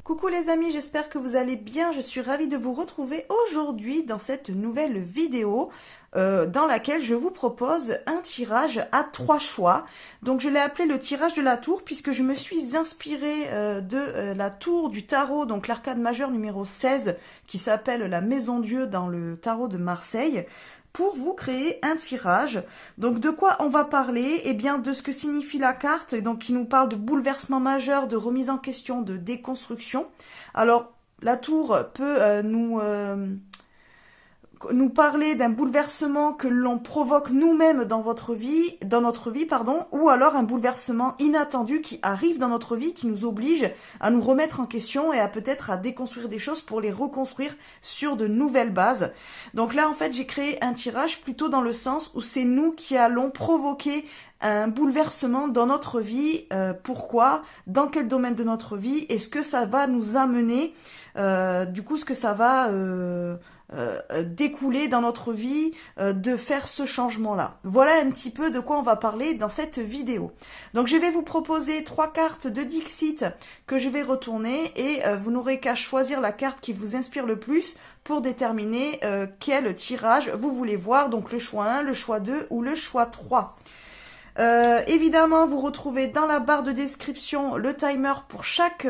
Coucou les amis, j'espère que vous allez bien. Je suis ravie de vous retrouver aujourd'hui dans cette nouvelle vidéo dans laquelle je vous propose un tirage à 3 choix. Donc je l'ai appelé le tirage de la tour puisque je me suis inspirée de la tour du tarot, donc l'arcade majeure numéro 16 qui s'appelle la Maison Dieu dans le tarot de Marseille, pour vous créer un tirage. Donc de quoi on va parler? Eh bien de ce que signifie la carte, donc qui nous parle de bouleversement majeur, de remise en question, de déconstruction. Alors la tour peut nous parler d'un bouleversement que l'on provoque nous-mêmes dans notre vie, ou alors un bouleversement inattendu qui arrive dans notre vie, qui nous oblige à nous remettre en question et à peut-être à déconstruire des choses pour les reconstruire sur de nouvelles bases. Donc là, en fait, j'ai créé un tirage plutôt dans le sens où c'est nous qui allons provoquer un bouleversement dans notre vie. Pourquoi? Dans quel domaine de notre vie? Et ce que ça va nous amener, ce que ça va découler dans notre vie de faire ce changement-là. Voilà un petit peu de quoi on va parler dans cette vidéo. Donc je vais vous proposer 3 cartes de Dixit que je vais retourner et vous n'aurez qu'à choisir la carte qui vous inspire le plus pour déterminer quel tirage vous voulez voir. Donc le choix 1, le choix 2 ou le choix 3. Évidemment, vous retrouvez dans la barre de description le timer pour chaque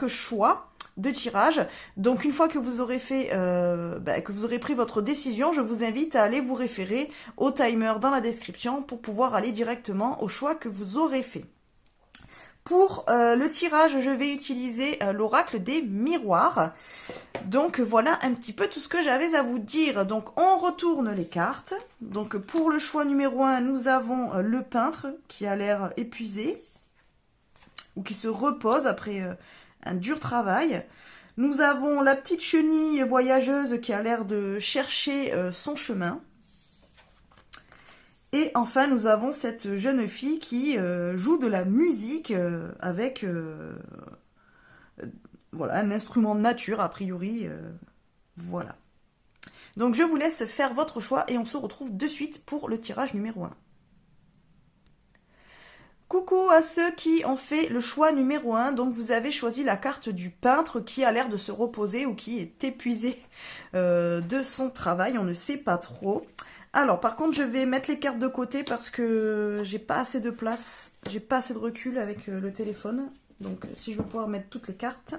choix de tirage. Donc une fois que vous aurez fait, que vous aurez pris votre décision, je vous invite à aller vous référer au timer dans la description pour pouvoir aller directement au choix que vous aurez fait. Pour le tirage, je vais utiliser l'oracle des miroirs. Donc voilà un petit peu tout ce que j'avais à vous dire. Donc on retourne les cartes. Donc pour le choix numéro 1, nous avons le peintre qui a l'air épuisé ou qui se repose après un dur travail. Nous avons la petite chenille voyageuse qui a l'air de chercher son chemin. Et enfin, nous avons cette jeune fille qui joue de la musique avec un instrument de nature, a priori. Voilà. Donc, je vous laisse faire votre choix et on se retrouve de suite pour le tirage numéro 1. Coucou à ceux qui ont fait le choix numéro 1, donc vous avez choisi la carte du peintre qui a l'air de se reposer ou qui est épuisé de son travail, on ne sait pas trop. Alors par contre je vais mettre les cartes de côté parce que j'ai pas assez de place, j'ai pas assez de recul avec le téléphone, donc si je veux pouvoir mettre toutes les cartes,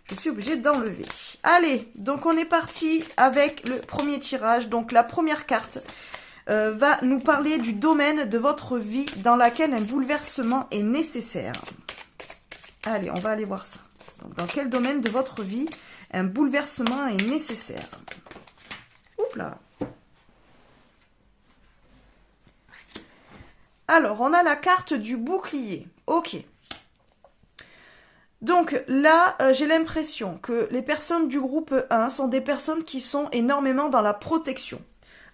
je suis obligée d'enlever. Allez, donc on est parti avec le premier tirage, donc la première carte va nous parler du domaine de votre vie dans laquelle un bouleversement est nécessaire. Allez, on va aller voir ça. Donc, dans quel domaine de votre vie un bouleversement est nécessaire? Oups là. Alors, on a la carte du bouclier. Ok. Donc là, j'ai l'impression que les personnes du groupe 1 sont des personnes qui sont énormément dans la protection.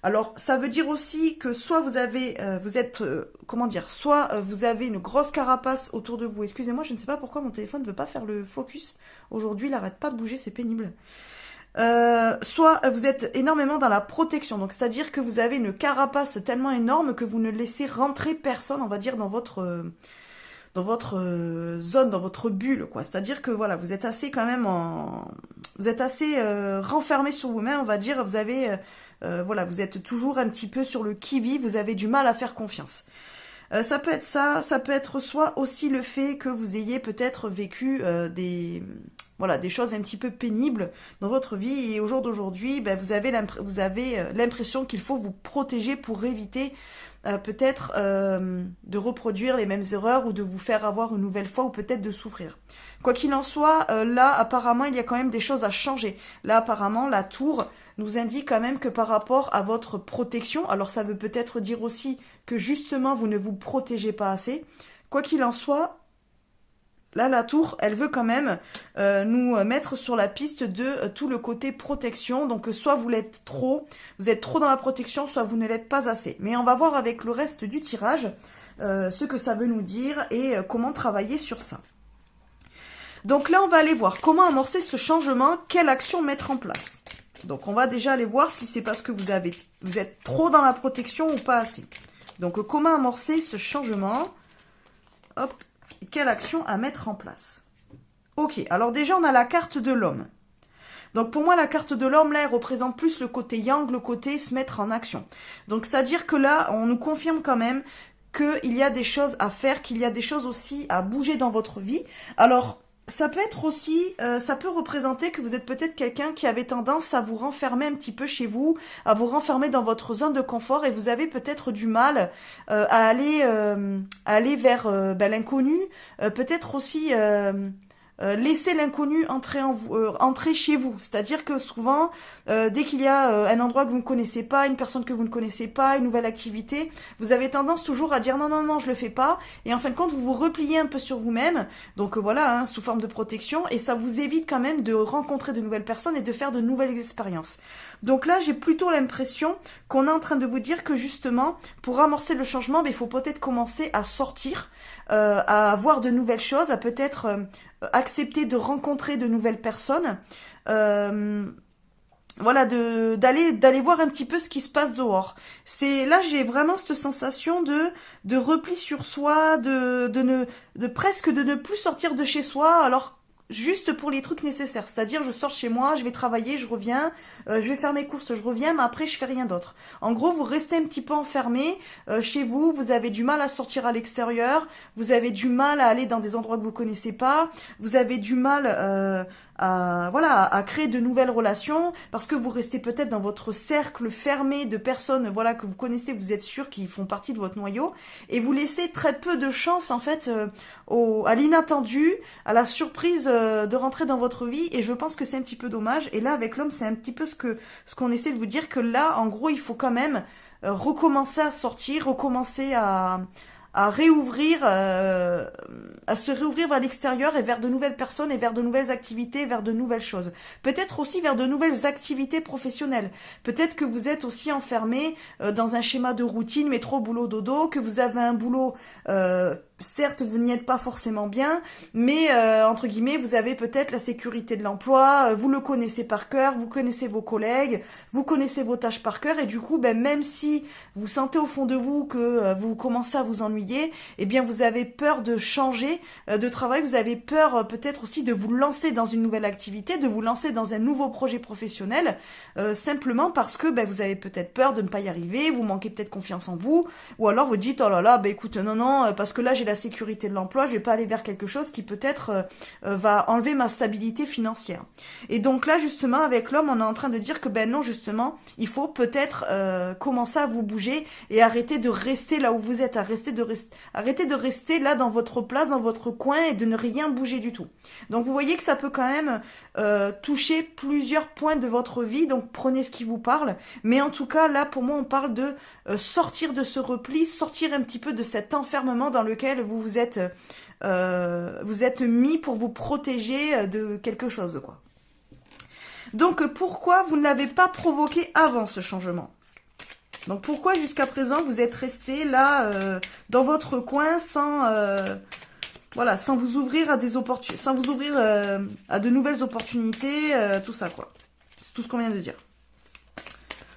Alors, ça veut dire aussi que soit vous avez, soit vous avez une grosse carapace autour de vous. Excusez-moi, je ne sais pas pourquoi mon téléphone ne veut pas faire le focus. Aujourd'hui, il n'arrête pas de bouger, c'est pénible. Soit vous êtes énormément dans la protection. Donc, c'est-à-dire que vous avez une carapace tellement énorme que vous ne laissez rentrer personne, on va dire, dans votre zone, dans votre bulle, quoi. C'est-à-dire que, voilà, vous êtes assez quand même renfermé sur vous-même, on va dire. Vous avez... vous êtes toujours un petit peu sur le qui-vive, vous avez du mal à faire confiance. Ça peut être ça peut être soit aussi le fait que vous ayez peut-être vécu des choses un petit peu pénibles dans votre vie et au jour d'aujourd'hui, vous avez l'impression qu'il faut vous protéger pour éviter peut-être de reproduire les mêmes erreurs ou de vous faire avoir une nouvelle fois ou peut-être de souffrir. Quoi qu'il en soit, là apparemment il y a quand même des choses à changer. Là apparemment la tour nous indique quand même que par rapport à votre protection, alors ça veut peut-être dire aussi que justement vous ne vous protégez pas assez. Quoi qu'il en soit, là la tour, elle veut quand même nous mettre sur la piste de tout le côté protection. Donc soit vous êtes trop dans la protection, soit vous ne l'êtes pas assez. Mais on va voir avec le reste du tirage ce que ça veut nous dire et comment travailler sur ça. Donc là on va aller voir comment amorcer ce changement, quelle action mettre en place. Donc, on va déjà aller voir si c'est parce que vous êtes trop dans la protection ou pas assez. Donc, comment amorcer ce changement? Hop, quelle action à mettre en place? Ok, alors déjà on a la carte de l'homme. Donc pour moi, la carte de l'homme, là, elle représente plus le côté yang, le côté se mettre en action. Donc c'est-à-dire que là, on nous confirme quand même qu'il y a des choses à faire, qu'il y a des choses aussi à bouger dans votre vie. Alors, ça peut être aussi, ça peut représenter que vous êtes peut-être quelqu'un qui avait tendance à vous renfermer un petit peu chez vous, à vous renfermer dans votre zone de confort et vous avez peut-être du mal à aller vers l'inconnu, peut-être aussi laisser l'inconnu entrer chez vous. C'est-à-dire que souvent, dès qu'il y a un endroit que vous ne connaissez pas, une personne que vous ne connaissez pas, une nouvelle activité, vous avez tendance toujours à dire non, non, non, je le fais pas. Et en fin de compte, vous vous repliez un peu sur vous-même. Donc voilà, hein, sous forme de protection. Et ça vous évite quand même de rencontrer de nouvelles personnes et de faire de nouvelles expériences. Donc là, j'ai plutôt l'impression qu'on est en train de vous dire que justement, pour amorcer le changement, il faut peut-être commencer à sortir, à voir de nouvelles choses, à peut-être accepter de rencontrer de nouvelles personnes, voilà, d'aller voir un petit peu ce qui se passe dehors. C'est là, j'ai vraiment cette sensation de repli sur soi, presque de ne plus sortir de chez soi, alors juste pour les trucs nécessaires. C'est-à-dire, je sors chez moi, je vais travailler, je reviens, je vais faire mes courses, je reviens, mais après, je fais rien d'autre. En gros, vous restez un petit peu enfermé chez vous, vous avez du mal à sortir à l'extérieur, vous avez du mal à aller dans des endroits que vous connaissez pas, vous avez du mal à créer de nouvelles relations, parce que vous restez peut-être dans votre cercle fermé de personnes, voilà, que vous connaissez, vous êtes sûr qu'ils font partie de votre noyau, et vous laissez très peu de chance, en fait, à l'inattendu, à la surprise de rentrer dans votre vie, et je pense que c'est un petit peu dommage. Et là, avec l'homme, c'est un petit peu ce qu'on essaie de vous dire, que là, en gros, il faut quand même recommencer à sortir, recommencer à réouvrir, à se réouvrir vers l'extérieur et vers de nouvelles personnes et vers de nouvelles activités, vers de nouvelles choses. Peut-être aussi vers de nouvelles activités professionnelles. Peut-être que vous êtes aussi enfermé dans un schéma de routine, métro, boulot, dodo, que vous avez un boulot, certes, vous n'y êtes pas forcément bien, mais entre guillemets, vous avez peut-être la sécurité de l'emploi, vous le connaissez par cœur, vous connaissez vos collègues, vous connaissez vos tâches par cœur, et du coup, même si vous sentez au fond de vous que vous commencez à vous ennuyer, eh bien vous avez peur de changer de travail, vous avez peur peut-être aussi de vous lancer dans une nouvelle activité, de vous lancer dans un nouveau projet professionnel, simplement parce que vous avez peut-être peur de ne pas y arriver, vous manquez peut-être confiance en vous, ou alors vous dites oh là là, écoute, non, parce que là j'ai la sécurité de l'emploi, je vais pas aller vers quelque chose qui peut-être va enlever ma stabilité financière. Et donc là justement avec l'homme, on est en train de dire que non, justement, il faut peut-être commencer à vous bouger et arrêter de rester là où vous êtes, arrêtez de rester là dans votre place, dans votre coin et de ne rien bouger du tout. Donc vous voyez que ça peut quand même toucher plusieurs points de votre vie, donc prenez ce qui vous parle. Mais en tout cas, là pour moi on parle de sortir de ce repli, sortir un petit peu de cet enfermement dans lequel vous êtes mis pour vous protéger de quelque chose, quoi. Donc pourquoi vous ne l'avez pas provoqué avant ce changement ? Donc pourquoi jusqu'à présent vous êtes resté là dans votre coin sans vous ouvrir à des opportunités, sans vous ouvrir à de nouvelles opportunités, tout ça quoi. C'est tout ce qu'on vient de dire.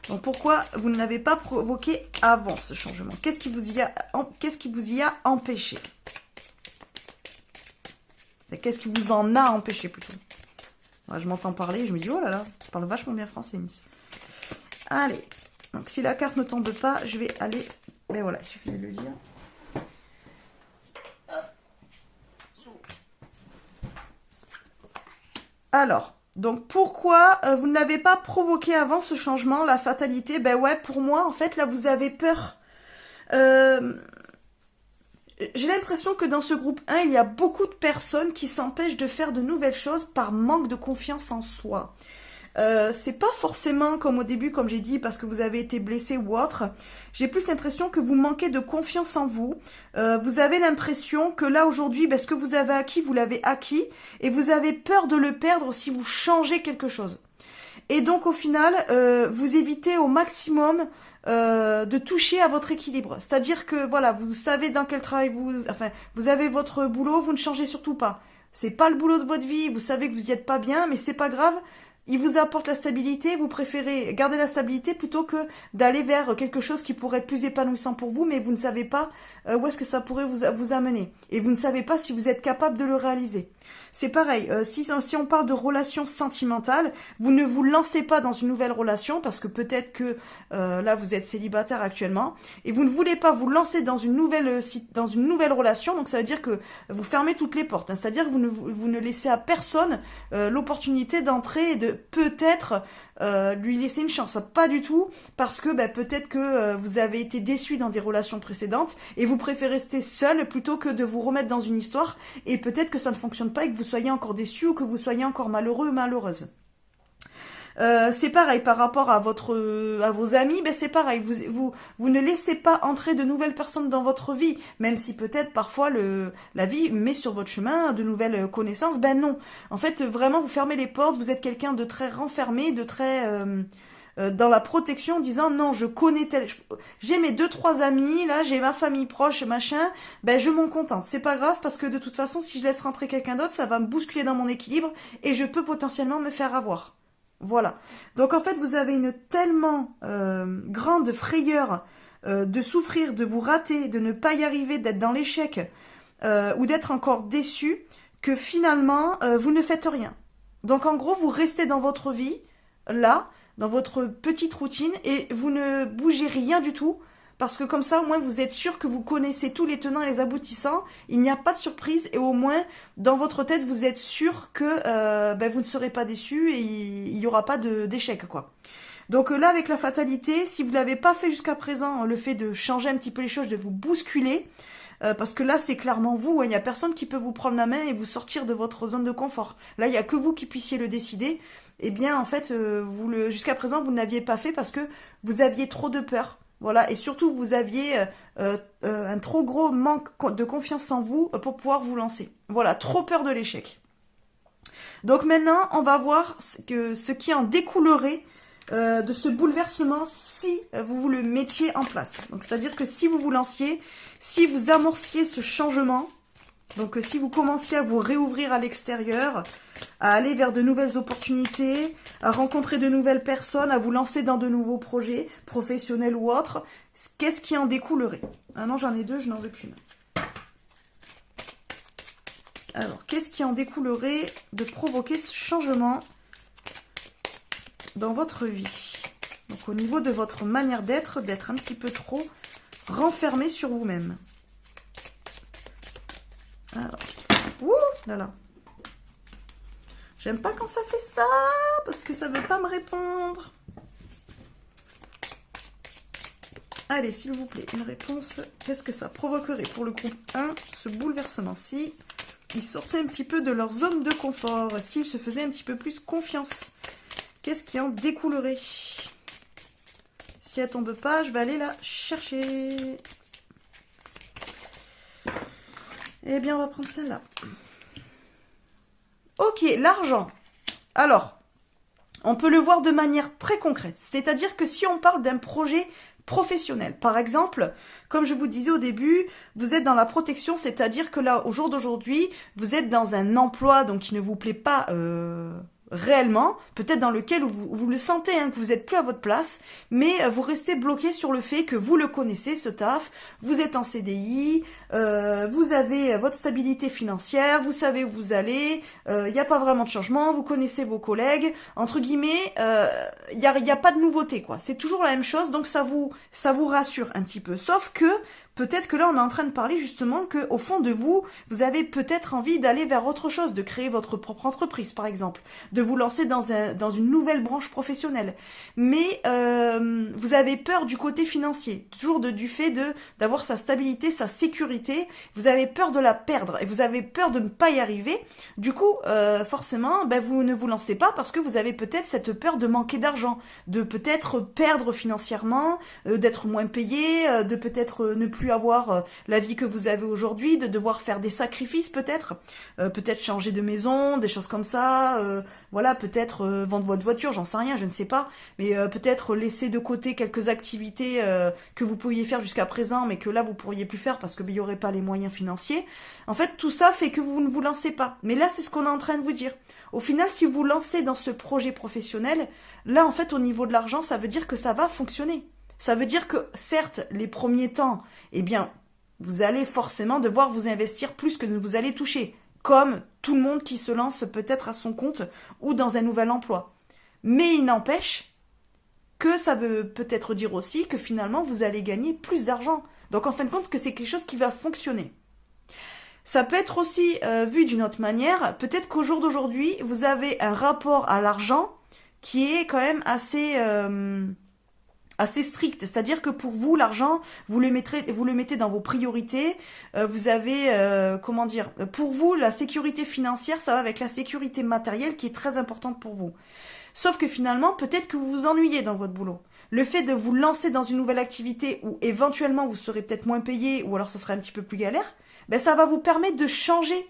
Donc pourquoi vous ne l'avez pas provoqué avant ce changement ? Qu'est-ce qui vous y a empêché ? Qu'est-ce qui vous en a empêché plutôt ? Je m'entends parler, je me dis oh là là, je parle vachement bien français, Miss. Allez. Donc si la carte ne tombe pas, je vais aller... Mais voilà, il suffit de le lire. Alors, donc pourquoi vous ne l'avez pas provoqué avant ce changement, la fatalité ? Pour moi, en fait, là, vous avez peur. J'ai l'impression que dans ce groupe 1, il y a beaucoup de personnes qui s'empêchent de faire de nouvelles choses par manque de confiance en soi. C'est pas forcément comme au début, comme j'ai dit, parce que vous avez été blessé ou autre. J'ai plus l'impression que vous manquez de confiance en vous. Vous avez l'impression que là aujourd'hui, ce que vous avez acquis, vous l'avez acquis, et vous avez peur de le perdre si vous changez quelque chose. Et donc au final, vous évitez au maximum de toucher à votre équilibre. C'est-à-dire que voilà, vous savez dans quel travail vous avez votre boulot, vous ne changez surtout pas. C'est pas le boulot de votre vie, vous savez que vous y êtes pas bien, mais c'est pas grave. Il vous apporte la stabilité, vous préférez garder la stabilité plutôt que d'aller vers quelque chose qui pourrait être plus épanouissant pour vous, mais vous ne savez pas où est-ce que ça pourrait vous amener. Et vous ne savez pas si vous êtes capable de le réaliser. C'est pareil, si on parle de relations sentimentales, vous ne vous lancez pas dans une nouvelle relation parce que peut-être que là vous êtes célibataire actuellement et vous ne voulez pas vous lancer dans une nouvelle relation, donc ça veut dire que vous fermez toutes les portes, hein, c'est-à-dire que vous ne laissez à personne l'opportunité d'entrer et de peut-être lui laisser une chance. Pas du tout, parce que peut-être que vous avez été déçu dans des relations précédentes et vous préférez rester seul plutôt que de vous remettre dans une histoire et peut-être que ça ne fonctionne pas et que vous soyez encore déçu ou que vous soyez encore malheureux ou malheureuse. C'est pareil par rapport à vos amis, c'est pareil, vous ne laissez pas entrer de nouvelles personnes dans votre vie, même si peut-être parfois la vie met sur votre chemin de nouvelles connaissances, non. En fait, vraiment, vous fermez les portes, vous êtes quelqu'un de très renfermé, de très dans la protection, en disant non, je connais j'ai mes 2-3 amis, là, j'ai ma famille proche, machin, je m'en contente. C'est pas grave parce que de toute façon, si je laisse rentrer quelqu'un d'autre, ça va me bousculer dans mon équilibre et je peux potentiellement me faire avoir. Voilà. Donc en fait, vous avez une tellement grande frayeur de souffrir, de vous rater, de ne pas y arriver, d'être dans l'échec ou d'être encore déçu, que finalement, vous ne faites rien. Donc en gros, vous restez dans votre vie, là, dans votre petite routine, et vous ne bougez rien du tout, parce que comme ça, au moins, vous êtes sûr que vous connaissez tous les tenants et les aboutissants, il n'y a pas de surprise, et au moins, dans votre tête, vous êtes sûr que vous ne serez pas déçu et il n'y aura pas d'échec, quoi. Donc là, avec la fatalité, si vous ne l'avez pas fait jusqu'à présent, le fait de changer un petit peu les choses, de vous bousculer, parce que là, c'est clairement vous, il n'y a personne qui peut vous prendre la main et vous sortir de votre zone de confort. Là, il n'y a que vous qui puissiez le décider. Eh bien, en fait, jusqu'à présent, vous ne l'aviez pas fait parce que vous aviez trop de peur. Voilà, et surtout, vous aviez un trop gros manque de confiance en vous pour pouvoir vous lancer. Voilà, trop peur de l'échec. Donc maintenant, on va voir ce qui en découlerait de ce bouleversement si vous le mettiez en place. Donc, c'est-à-dire que si vous vous lanciez, si vous amorciez ce changement, donc si vous commenciez à vous réouvrir à l'extérieur, à aller vers de nouvelles opportunités, à rencontrer de nouvelles personnes, à vous lancer dans de nouveaux projets, professionnels ou autres, qu'est-ce qui en découlerait? Ah non, j'en ai 2, je n'en veux qu'une. Alors, qu'est-ce qui en découlerait de provoquer ce changement dans votre vie? Donc, au niveau de votre manière d'être un petit peu trop renfermé sur vous-même. Alors, ouh là là. J'aime pas quand ça fait ça, parce que ça veut pas me répondre. Allez, s'il vous plaît, une réponse. Qu'est-ce que ça provoquerait pour le groupe 1, ce bouleversement? Si ils sortaient un petit peu de leur zone de confort, s'ils se faisaient un petit peu plus confiance, qu'est-ce qui en découlerait? Si elle tombe pas, je vais aller la chercher. Eh bien, on va prendre celle-là. Ok, l'argent. Alors, on peut le voir de manière très concrète. C'est-à-dire que si on parle d'un projet professionnel, par exemple, comme je vous disais au début, vous êtes dans la protection, c'est-à-dire que là, au jour d'aujourd'hui, vous êtes dans un emploi donc qui ne vous plaît pas réellement, peut-être dans lequel vous le sentez, que vous n'êtes plus à votre place, mais vous restez bloqué sur le fait que vous le connaissez, ce taf, vous êtes en CDI, vous avez votre stabilité financière, vous savez où vous allez, il n'y a pas vraiment de changement, vous connaissez vos collègues, entre guillemets, il y a pas de nouveauté, quoi. C'est toujours la même chose, donc ça vous rassure un petit peu. Sauf que peut-être que là, on est en train de parler justement que au fond de vous, vous avez peut-être envie d'aller vers autre chose, de créer votre propre entreprise, par exemple, de vous lancer dans une nouvelle branche professionnelle. Mais vous avez peur du côté financier, toujours du fait d'avoir sa stabilité, sa sécurité. Vous avez peur de la perdre et vous avez peur de ne pas y arriver. Du coup, forcément, vous ne vous lancez pas parce que vous avez peut-être cette peur de manquer d'argent, de peut-être perdre financièrement, d'être moins payé, de peut-être ne plus avoir la vie que vous avez aujourd'hui, de devoir faire des sacrifices peut-être changer de maison, des choses comme ça, voilà, peut-être vendre votre voiture, j'en sais rien, je ne sais pas, mais peut-être laisser de côté quelques activités que vous pouviez faire jusqu'à présent, mais que là vous pourriez plus faire parce qu'il n'y aurait pas les moyens financiers. En fait, tout ça fait que vous ne vous lancez pas. Mais là, c'est ce qu'on est en train de vous dire. Au final, si vous lancez dans ce projet professionnel, là, en fait, au niveau de l'argent, ça veut dire que ça va fonctionner. Ça veut dire que, certes, les premiers temps, eh bien, vous allez forcément devoir vous investir plus que vous allez toucher. comme tout le monde qui se lance peut-être à son compte ou dans un nouvel emploi. Mais il n'empêche que ça veut peut-être dire aussi que finalement vous allez gagner plus d'argent. Donc en fin de compte que c'est quelque chose qui va fonctionner. Ça peut être aussi vu d'une autre manière. Peut-être qu'au jour d'aujourd'hui, vous avez un rapport à l'argent qui est quand même assez strict. C'est-à-dire que pour vous, l'argent, vous le mettez dans vos priorités. Vous avez, comment dire, pour vous, la sécurité financière, ça va avec la sécurité matérielle qui est très importante pour vous. Sauf que finalement, peut-être que vous vous ennuyez dans votre boulot. Le fait de vous lancer dans une nouvelle activité où éventuellement vous serez peut-être moins payé ou alors ça sera un petit peu plus galère, ben ça va vous permettre de changer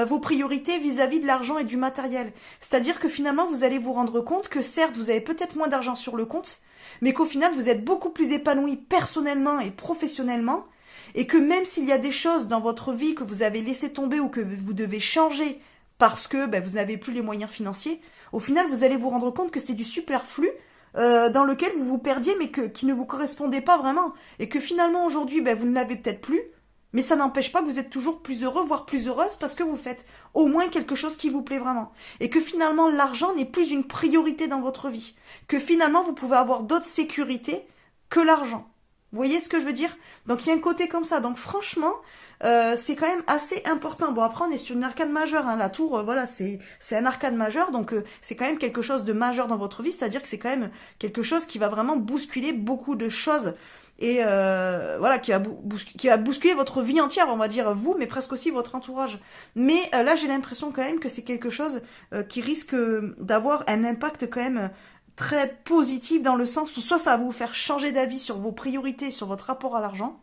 vos priorités vis-à-vis de l'argent et du matériel. C'est-à-dire que finalement, vous allez vous rendre compte que certes, vous avez peut-être moins d'argent sur le compte, mais qu'au final, vous êtes beaucoup plus épanoui personnellement et professionnellement, et que même s'il y a des choses dans votre vie que vous avez laissé tomber ou que vous devez changer parce que ben, vous n'avez plus les moyens financiers, au final, vous allez vous rendre compte que c'était du superflu dans lequel vous vous perdiez, mais qui ne vous correspondait pas vraiment. Et que finalement, aujourd'hui, ben, vous ne l'avez peut-être plus, mais ça n'empêche pas que vous êtes toujours plus heureux, voire plus heureuse, parce que vous faites au moins quelque chose qui vous plaît vraiment. Et que finalement, l'argent n'est plus une priorité dans votre vie. Que finalement, vous pouvez avoir d'autres sécurités que l'argent. Vous voyez ce que je veux dire? Donc, il y a un côté comme ça. Donc, franchement, c'est quand même assez important. Bon, après, on est sur une arcade majeure. Hein. La tour, voilà, c'est un arcade majeur. Donc, c'est quand même quelque chose de majeur dans votre vie. C'est-à-dire que c'est quand même quelque chose qui va vraiment bousculer beaucoup de choses. Et voilà, qui va bousculer votre vie entière, on va dire vous, mais presque aussi votre entourage. Mais là, j'ai l'impression quand même que c'est quelque chose qui risque d'avoir un impact quand même très positif dans le sens où soit ça va vous faire changer d'avis sur vos priorités, sur votre rapport à l'argent,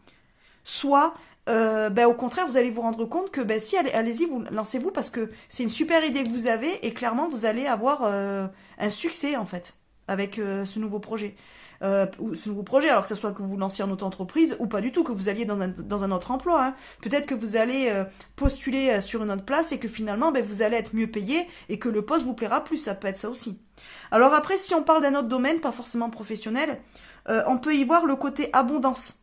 soit au contraire, vous allez vous rendre compte que si, allez-y, lancez-vous parce que c'est une super idée que vous avez et clairement, vous allez avoir un succès en fait avec ce nouveau projet. Ou ce nouveau projet, alors que ce soit que vous lanciez en auto-entreprise ou pas du tout, que vous alliez dans un autre emploi. Hein. Peut-être que vous allez postuler sur une autre place et que finalement vous allez être mieux payé et que le poste vous plaira plus, ça peut être ça aussi. Alors après, si on parle d'un autre domaine, pas forcément professionnel, on peut y voir le côté abondance.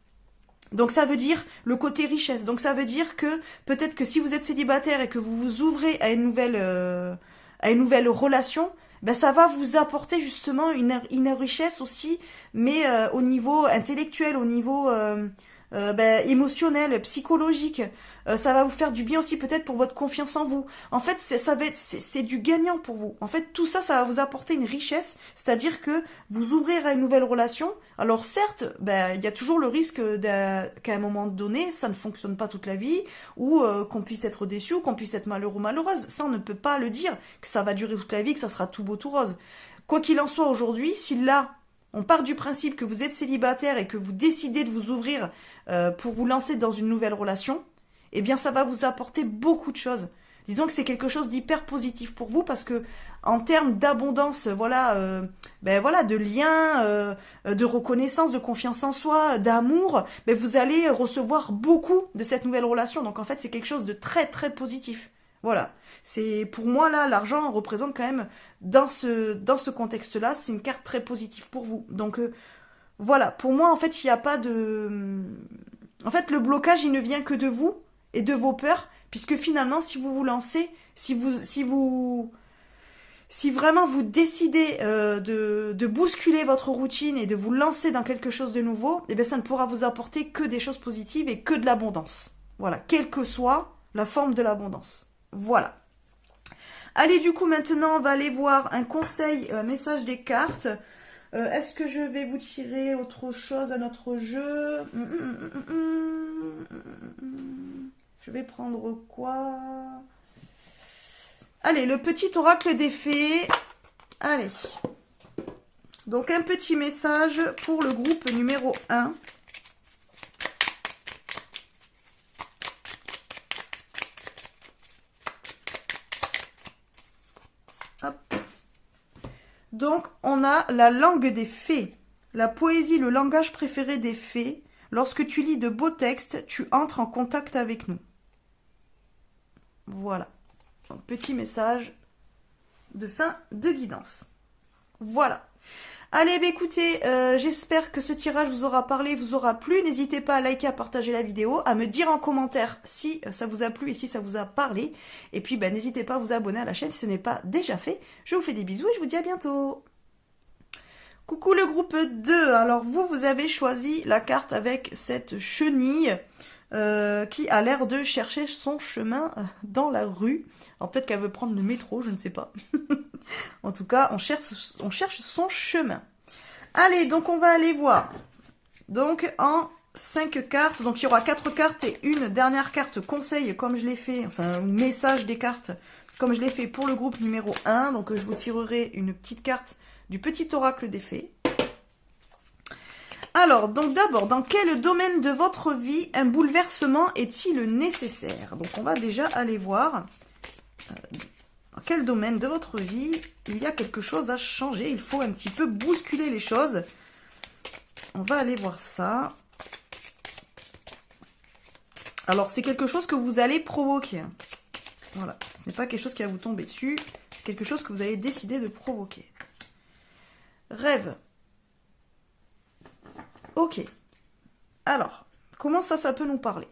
Donc ça veut dire le côté richesse. Donc ça veut dire que peut-être que si vous êtes célibataire et que vous vous ouvrez à une nouvelle relation, ça va vous apporter justement une richesse aussi, mais au niveau intellectuel, au niveau émotionnel, psychologique. Ça va vous faire du bien aussi peut-être pour votre confiance en vous. En fait, c'est du gagnant pour vous. En fait, tout ça, ça va vous apporter une richesse, c'est-à-dire que vous ouvrirez à une nouvelle relation. Alors certes, il y a toujours le risque qu'à un moment donné, ça ne fonctionne pas toute la vie, ou qu'on puisse être déçu, ou qu'on puisse être malheureux ou malheureuse. Ça, on ne peut pas le dire, que ça va durer toute la vie, que ça sera tout beau, tout rose. Quoi qu'il en soit aujourd'hui, si là, on part du principe que vous êtes célibataire et que vous décidez de vous ouvrir pour vous lancer dans une nouvelle relation, eh bien ça va vous apporter beaucoup de choses. Disons que c'est quelque chose d'hyper positif pour vous parce que en termes d'abondance, de liens, de reconnaissance, de confiance en soi, d'amour, vous allez recevoir beaucoup de cette nouvelle relation. Donc en fait, c'est quelque chose de très très positif. Voilà. C'est pour moi là, l'argent représente quand même dans ce contexte-là, c'est une carte très positive pour vous. Donc voilà. Pour moi, en fait, il n'y a pas de. En fait, le blocage, il ne vient que de vous et de vos peurs, puisque finalement, si vous vous lancez, si vraiment vous décidez de bousculer votre routine et de vous lancer dans quelque chose de nouveau, ça ne pourra vous apporter que des choses positives et que de l'abondance. Voilà, quelle que soit la forme de l'abondance. Voilà. Allez, du coup, maintenant, on va aller voir un conseil, un message des cartes. Est-ce que je vais vous tirer autre chose à notre jeu? Je vais prendre quoi? Allez, le petit oracle des fées. Allez. Donc, un petit message pour le groupe numéro 1. Hop. Donc, on a la langue des fées. La poésie, le langage préféré des fées. Lorsque tu lis de beaux textes, tu entres en contact avec nous. Voilà. Donc, petit message de fin de guidance. Voilà. Allez, bah écoutez, j'espère que ce tirage vous aura parlé, vous aura plu. N'hésitez pas à liker, à partager la vidéo, à me dire en commentaire si ça vous a plu et si ça vous a parlé. Et puis, bah, n'hésitez pas à vous abonner à la chaîne si ce n'est pas déjà fait. Je vous fais des bisous et je vous dis à bientôt. Coucou le groupe 2. Alors vous avez choisi la carte avec cette chenille qui a l'air de chercher son chemin dans la rue. Alors peut-être qu'elle veut prendre le métro, je ne sais pas. En tout cas, on cherche son chemin. Allez, donc on va aller voir. Donc en 5 cartes, donc il y aura 4 cartes et une dernière carte conseil comme je l'ai fait, enfin message des cartes, comme je l'ai fait pour le groupe numéro 1. Donc je vous tirerai une petite carte du petit oracle des fées. Alors, donc d'abord, dans quel domaine de votre vie un bouleversement est-il nécessaire? Donc on va déjà aller voir dans quel domaine de votre vie il y a quelque chose à changer. Il faut un petit peu bousculer les choses. On va aller voir ça. Alors, c'est quelque chose que vous allez provoquer. Voilà, ce n'est pas quelque chose qui va vous tomber dessus. C'est quelque chose que vous avez décidé de provoquer. Rêve. Ok. Alors, comment ça peut nous parler?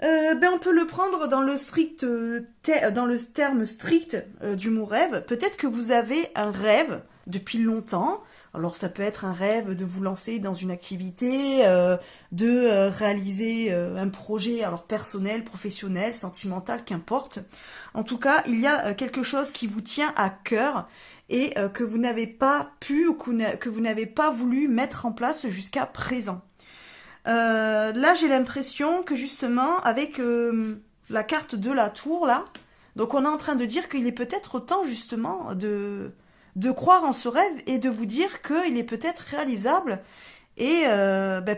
On peut le prendre dans le terme strict du mot rêve. Peut-être que vous avez un rêve depuis longtemps. Alors ça peut être un rêve de vous lancer dans une activité, de réaliser un projet, alors personnel, professionnel, sentimental, qu'importe. En tout cas, il y a quelque chose qui vous tient à cœur et que vous n'avez pas pu ou que vous n'avez pas voulu mettre en place jusqu'à présent. Là, j'ai l'impression que justement, avec la carte de la tour, là, donc on est en train de dire qu'il est peut-être temps justement de croire en ce rêve et de vous dire qu'il est peut-être réalisable et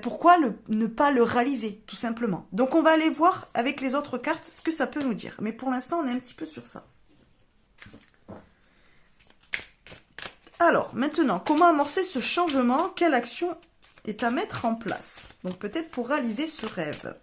pourquoi ne pas le réaliser, tout simplement. Donc on va aller voir avec les autres cartes ce que ça peut nous dire. Mais pour l'instant, on est un petit peu sur ça. Alors, maintenant, comment amorcer ce changement? Quelle action est à mettre en place? Donc peut-être pour réaliser ce rêve.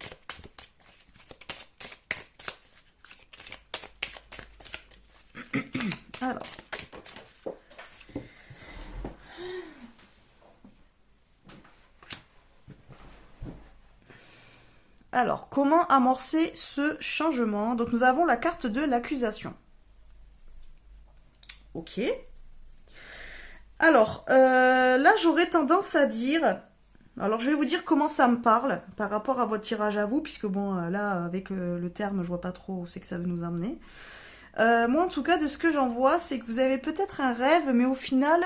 Alors, comment amorcer ce changement? Donc nous avons la carte de l'accusation. Ok. Alors, là, j'aurais tendance à dire... Alors, je vais vous dire comment ça me parle par rapport à votre tirage à vous, puisque bon, là, avec le terme, je vois pas trop où c'est que ça veut nous emmener. Moi, en tout cas, de ce que j'en vois, c'est que vous avez peut-être un rêve, mais au final,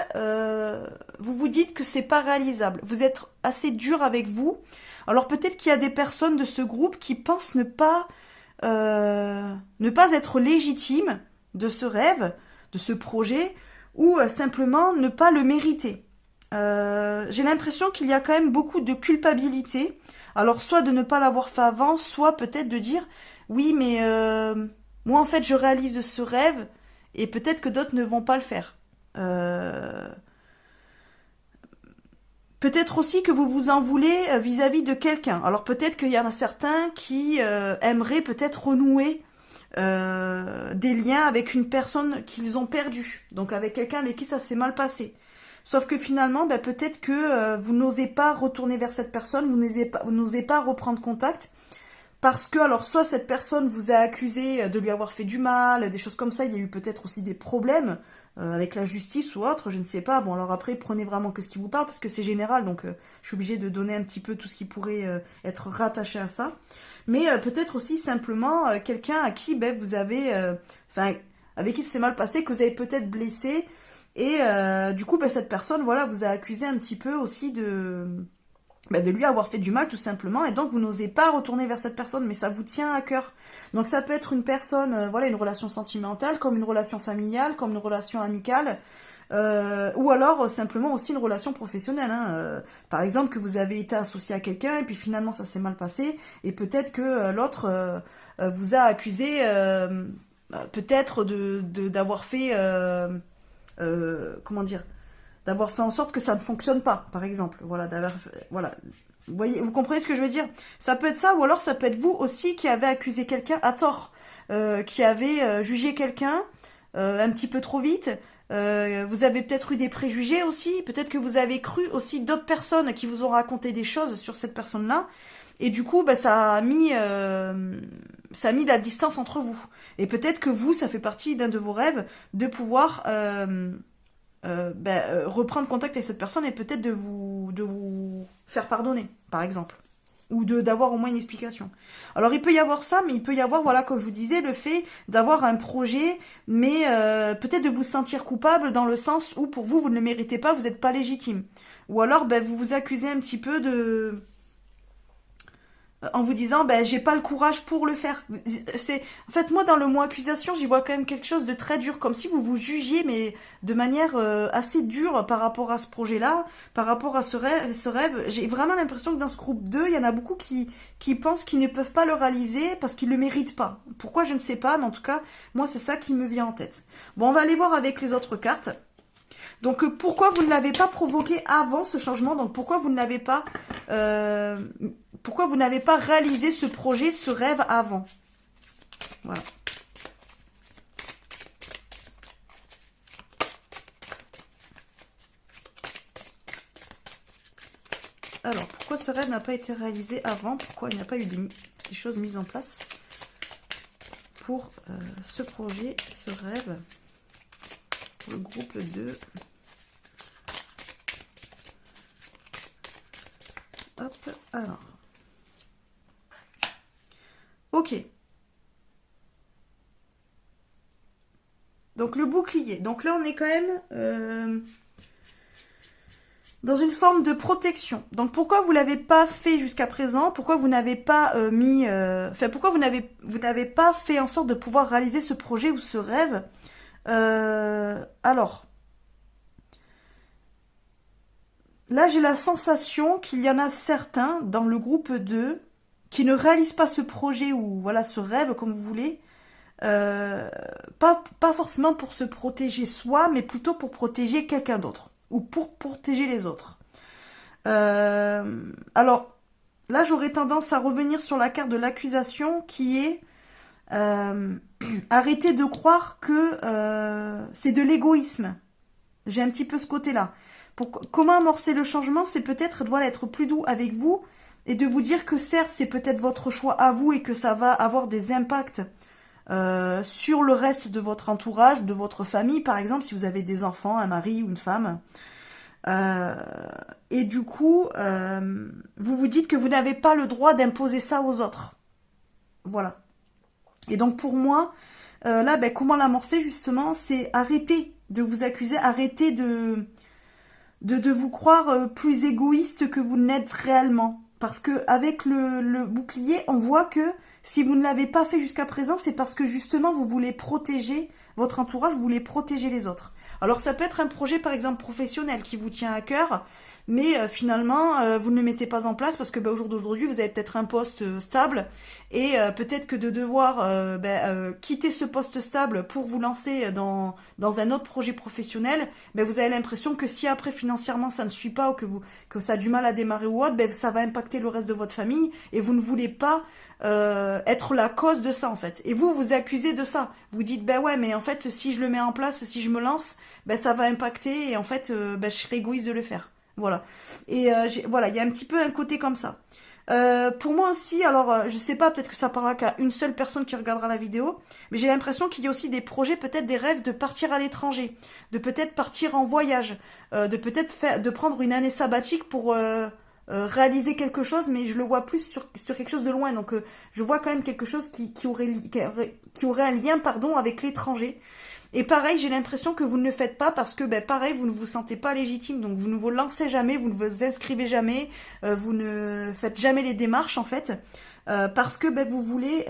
vous vous dites que c'est pas réalisable. Vous êtes assez dur avec vous. Alors, peut-être qu'il y a des personnes de ce groupe qui pensent ne pas être légitimes de ce rêve, de ce projet, ou simplement ne pas le mériter. J'ai l'impression qu'il y a quand même beaucoup de culpabilité. Alors, soit de ne pas l'avoir fait avant, soit peut-être de dire, oui, mais moi, en fait, je réalise ce rêve, et peut-être que d'autres ne vont pas le faire. Peut-être aussi que vous vous en voulez vis-à-vis de quelqu'un. Alors, peut-être qu'il y en a certains qui aimeraient peut-être renouer des liens avec une personne qu'ils ont perdue. Donc, avec quelqu'un avec qui ça s'est mal passé. Sauf que finalement, peut-être que vous n'osez pas retourner vers cette personne, vous n'osez pas reprendre contact, parce que, alors, soit cette personne vous a accusé de lui avoir fait du mal, des choses comme ça, il y a eu peut-être aussi des problèmes avec la justice ou autre, je ne sais pas. Bon, alors après, prenez vraiment que ce qui vous parle, parce que c'est général, donc je suis obligée de donner un petit peu tout ce qui pourrait être rattaché à ça. Mais peut-être aussi simplement quelqu'un à qui vous avez... avec qui c'est mal passé, que vous avez peut-être blessé, et du coup, cette personne, voilà, vous a accusé un petit peu aussi de lui avoir fait du mal, tout simplement, et donc vous n'osez pas retourner vers cette personne, mais ça vous tient à cœur. Donc ça peut être une personne, voilà, une relation sentimentale, comme une relation familiale, comme une relation amicale, ou alors simplement aussi une relation professionnelle. Par exemple, que vous avez été associé à quelqu'un, et puis finalement ça s'est mal passé, et peut-être que l'autre vous a accusé peut-être d'avoir fait... comment dire, d'avoir fait en sorte que ça ne fonctionne pas, par exemple. Voilà, voilà. Vous voyez, vous comprenez ce que je veux dire? Ça peut être ça, ou alors ça peut être vous aussi qui avez accusé quelqu'un à tort, qui avez jugé quelqu'un un petit peu trop vite, Vous avez peut-être eu des préjugés aussi. Peut-être que vous avez cru aussi d'autres personnes qui vous ont raconté des choses sur cette personne-là. Et du coup, bah, ça a mis la distance entre vous. Et peut-être que vous, ça fait partie d'un de vos rêves de pouvoir reprendre contact avec cette personne et peut-être de vous faire pardonner, par exemple. Ou d'avoir au moins une explication. Alors il peut y avoir ça, mais il peut y avoir, voilà, comme je vous disais, le fait d'avoir un projet, mais peut-être de vous sentir coupable dans le sens où pour vous, vous ne le méritez pas, vous n'êtes pas légitime. Ou alors, ben, vous vous accusez un petit peu de... en vous disant, ben, j'ai pas le courage pour le faire. En fait, moi, dans le mot accusation, j'y vois quand même quelque chose de très dur, comme si vous vous jugiez, mais de manière assez dure par rapport à ce projet-là, par rapport à ce rêve. J'ai vraiment l'impression que dans ce groupe 2, il y en a beaucoup qui pensent qu'ils ne peuvent pas le réaliser parce qu'ils le méritent pas. Pourquoi, je ne sais pas, mais en tout cas, moi, c'est ça qui me vient en tête. Bon, on va aller voir avec les autres cartes. Donc, pourquoi vous ne l'avez pas provoqué avant ce changement? Donc, pourquoi vous ne l'avez pas... pourquoi vous n'avez pas réalisé ce projet, ce rêve avant? Voilà. Alors, pourquoi ce rêve n'a pas été réalisé avant? Pourquoi il n'y a pas eu des choses mises en place pour ce projet, ce rêve, pour le groupe 2? Hop, alors. Ok. Donc le bouclier. Donc là, on est quand même dans une forme de protection. Donc pourquoi vous l'avez pas fait jusqu'à présent? Pourquoi vous n'avez pas pourquoi vous n'avez pas fait en sorte de pouvoir réaliser ce projet ou ce rêve? Alors, là, j'ai la sensation qu'il y en a certains dans le groupe 2 qui ne réalisent pas ce projet ou voilà ce rêve, comme vous voulez, pas forcément pour se protéger soi, mais plutôt pour protéger quelqu'un d'autre ou pour protéger les autres. Alors, là, j'aurais tendance à revenir sur la carte de l'accusation qui est arrêtez de croire que c'est de l'égoïsme. J'ai un petit peu ce côté-là. Comment amorcer le changement? C'est peut-être voilà, être plus doux avec vous et de vous dire que certes, c'est peut-être votre choix à vous et que ça va avoir des impacts sur le reste de votre entourage, de votre famille, par exemple, si vous avez des enfants, un mari ou une femme. Et du coup, vous vous dites que vous n'avez pas le droit d'imposer ça aux autres. Voilà. Et donc pour moi, là, ben, comment l'amorcer justement? C'est arrêter de vous accuser, arrêter de vous croire plus égoïste que vous n'êtes réellement. Parce que avec le bouclier, on voit que si vous ne l'avez pas fait jusqu'à présent, c'est parce que justement vous voulez protéger votre entourage, vous voulez protéger les autres. Alors ça peut être un projet par exemple professionnel qui vous tient à cœur, mais finalement vous ne le mettez pas en place parce que au jour d'aujourd'hui vous avez peut-être un poste stable et peut-être que de devoir quitter ce poste stable pour vous lancer dans un autre projet professionnel, vous avez l'impression que si après financièrement ça ne suit pas ou que ça a du mal à démarrer ou autre, ça va impacter le reste de votre famille et vous ne voulez pas être la cause de ça en fait. Et vous vous accusez de ça. Vous dites ouais mais en fait si je le mets en place, si je me lance, ça va impacter et en fait je serais égoïste de le faire. Voilà. Et voilà, il y a un petit peu un côté comme ça. Pour moi aussi, alors je sais pas, peut-être que ça parlera qu'à une seule personne qui regardera la vidéo, mais j'ai l'impression qu'il y a aussi des projets, peut-être des rêves de partir à l'étranger, de peut-être partir en voyage, de peut-être de prendre une année sabbatique pour réaliser quelque chose, mais je le vois plus sur quelque chose de loin. Donc je vois quand même quelque chose qui aurait un lien avec l'étranger. Et pareil, j'ai l'impression que vous ne le faites pas parce que, pareil, vous ne vous sentez pas légitime. Donc, vous ne vous lancez jamais, vous ne vous inscrivez jamais, vous ne faites jamais les démarches, en fait, parce que vous voulez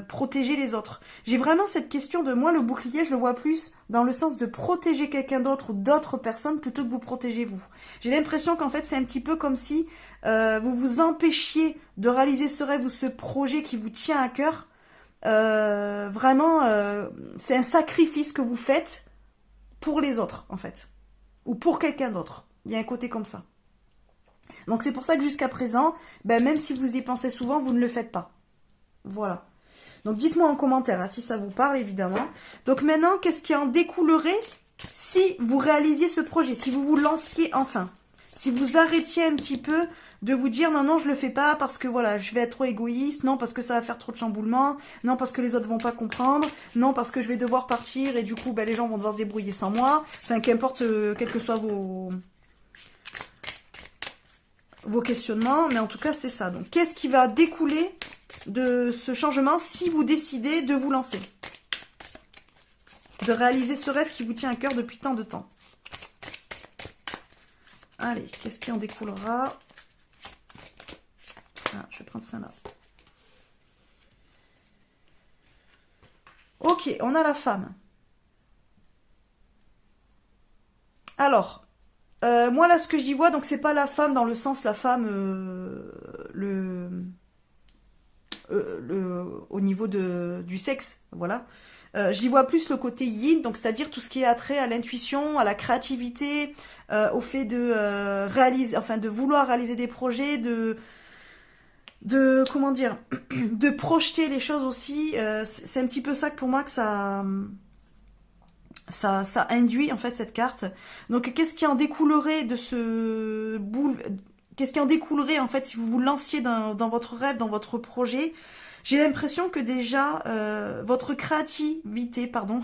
protéger les autres. J'ai vraiment cette question de moi, le bouclier, je le vois plus dans le sens de protéger quelqu'un d'autre ou d'autres personnes plutôt que vous protéger vous. J'ai l'impression qu'en fait, c'est un petit peu comme si vous vous empêchiez de réaliser ce rêve ou ce projet qui vous tient à cœur. Vraiment, c'est un sacrifice que vous faites pour les autres, en fait. Ou pour quelqu'un d'autre. Il y a un côté comme ça. Donc c'est pour ça que jusqu'à présent, même si vous y pensez souvent, vous ne le faites pas. Voilà. Donc dites-moi en commentaire si ça vous parle, évidemment. Donc maintenant, qu'est-ce qui en découlerait si vous réalisiez ce projet, si vous vous lanciez enfin, si vous arrêtiez un petit peu de vous dire non, je le fais pas parce que voilà, je vais être trop égoïste, non, parce que ça va faire trop de chamboulements, non, parce que les autres vont pas comprendre, non, parce que je vais devoir partir et du coup, les gens vont devoir se débrouiller sans moi. Enfin, qu'importe, quels que soient vos questionnements, mais en tout cas, c'est ça. Donc, qu'est-ce qui va découler de ce changement si vous décidez de vous lancer? De réaliser ce rêve qui vous tient à cœur depuis tant de temps. Allez, qu'est-ce qui en découlera? Ah, je vais prendre ça là. Ok, on a la femme. Alors, moi là, ce que j'y vois, donc c'est pas la femme dans le sens la femme, au niveau du sexe, voilà. J'y vois plus le côté yin, donc c'est-à-dire tout ce qui est attrait à l'intuition, à la créativité, au fait de réaliser, enfin de vouloir réaliser des projets, comment dire, de projeter les choses aussi. C'est un petit peu ça que pour moi que ça induit en fait cette carte. Donc qu'est-ce qui en découlerait de ce qu'est-ce qui en découlerait en fait si vous vous lanciez dans votre rêve, dans votre projet? J'ai l'impression que déjà votre créativité, pardon,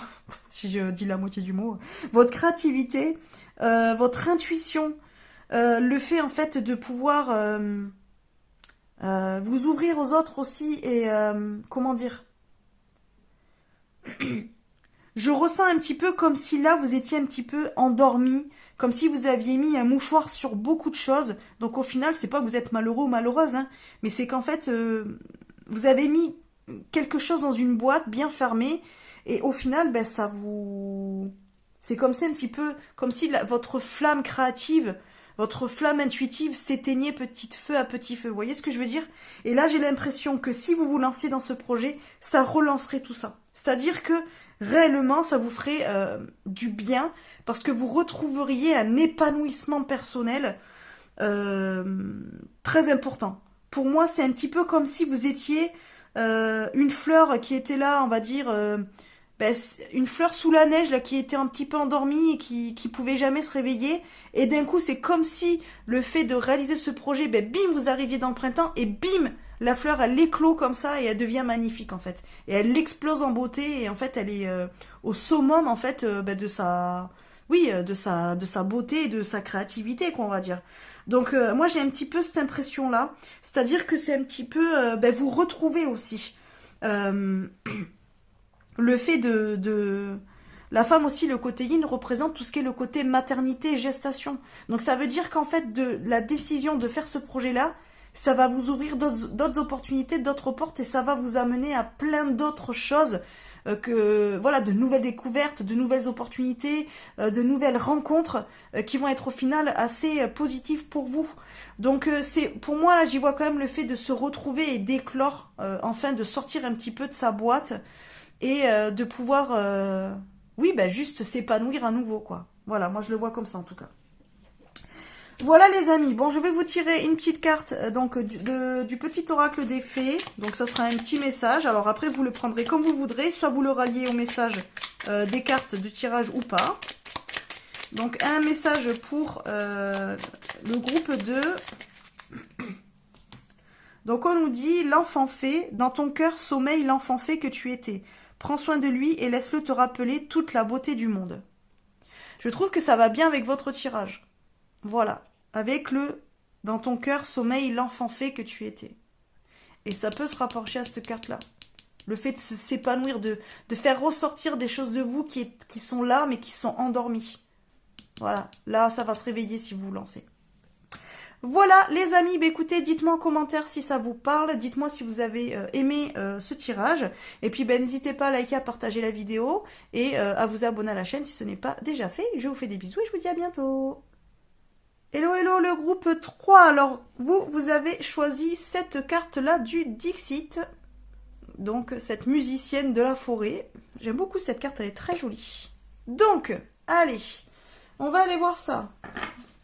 si je dis la moitié du mot, votre créativité, votre intuition, le fait en fait de pouvoir vous ouvrir aux autres aussi et comment dire, je ressens un petit peu comme si là vous étiez un petit peu endormi, comme si vous aviez mis un mouchoir sur beaucoup de choses. Donc au final, c'est pas que vous êtes malheureux ou malheureuse, hein, mais c'est qu'en fait vous avez mis quelque chose dans une boîte bien fermée et au final, ça vous, c'est comme ça un petit peu, comme si votre flamme créative, votre flamme intuitive s'éteignait petit feu à petit feu. Vous voyez ce que je veux dire? Et là, j'ai l'impression que si vous vous lanciez dans ce projet, ça relancerait tout ça. C'est-à-dire que réellement, ça vous ferait du bien parce que vous retrouveriez un épanouissement personnel très important. Pour moi, c'est un petit peu comme si vous étiez une fleur qui était là, on va dire, une fleur sous la neige là qui était un petit peu endormie et qui pouvait jamais se réveiller. Et d'un coup, c'est comme si le fait de réaliser ce projet, bim, vous arriviez dans le printemps et bim, la fleur elle éclot comme ça et elle devient magnifique en fait. Et elle explose en beauté et en fait elle est au summum en fait de sa, oui, de sa beauté et de sa créativité quoi on va dire. Donc moi j'ai un petit peu cette impression là, c'est-à-dire que c'est un petit peu vous retrouvez aussi le fait de la femme aussi, le côté yin représente tout ce qui est le côté maternité, gestation. Donc ça veut dire qu'en fait de la décision de faire ce projet là, ça va vous ouvrir d'autres opportunités, d'autres portes et ça va vous amener à plein d'autres choses voilà, de nouvelles découvertes, de nouvelles opportunités, de nouvelles rencontres qui vont être au final assez positives pour vous. Donc c'est pour moi là, j'y vois quand même le fait de se retrouver et d'éclore, enfin de sortir un petit peu de sa boîte et de pouvoir oui, juste s'épanouir à nouveau quoi. Voilà, moi je le vois comme ça en tout cas. Voilà les amis, bon je vais vous tirer une petite carte donc du petit oracle des fées, donc ça sera un petit message, alors après vous le prendrez comme vous voudrez, soit vous le ralliez au message des cartes de tirage ou pas. Donc un message pour le groupe 2. Donc on nous dit, l'enfant fée, dans ton cœur sommeille l'enfant fée que tu étais, prends soin de lui et laisse-le te rappeler toute la beauté du monde. Je trouve que ça va bien avec votre tirage, voilà. Avec le « dans ton cœur sommeille l'enfant fée que tu étais ». Et ça peut se rapprocher à cette carte-là. Le fait de s'épanouir, de faire ressortir des choses de vous qui sont là, mais qui sont endormies. Voilà, là, ça va se réveiller si vous vous lancez. Voilà, les amis, écoutez, dites-moi en commentaire si ça vous parle. Dites-moi si vous avez aimé ce tirage. Et puis, n'hésitez pas à liker, à partager la vidéo et à vous abonner à la chaîne si ce n'est pas déjà fait. Je vous fais des bisous et je vous dis à bientôt. Hello, hello, le groupe 3. Alors, vous avez choisi cette carte-là du Dixit. Donc, cette musicienne de la forêt. J'aime beaucoup cette carte, elle est très jolie. Donc, allez, on va aller voir ça.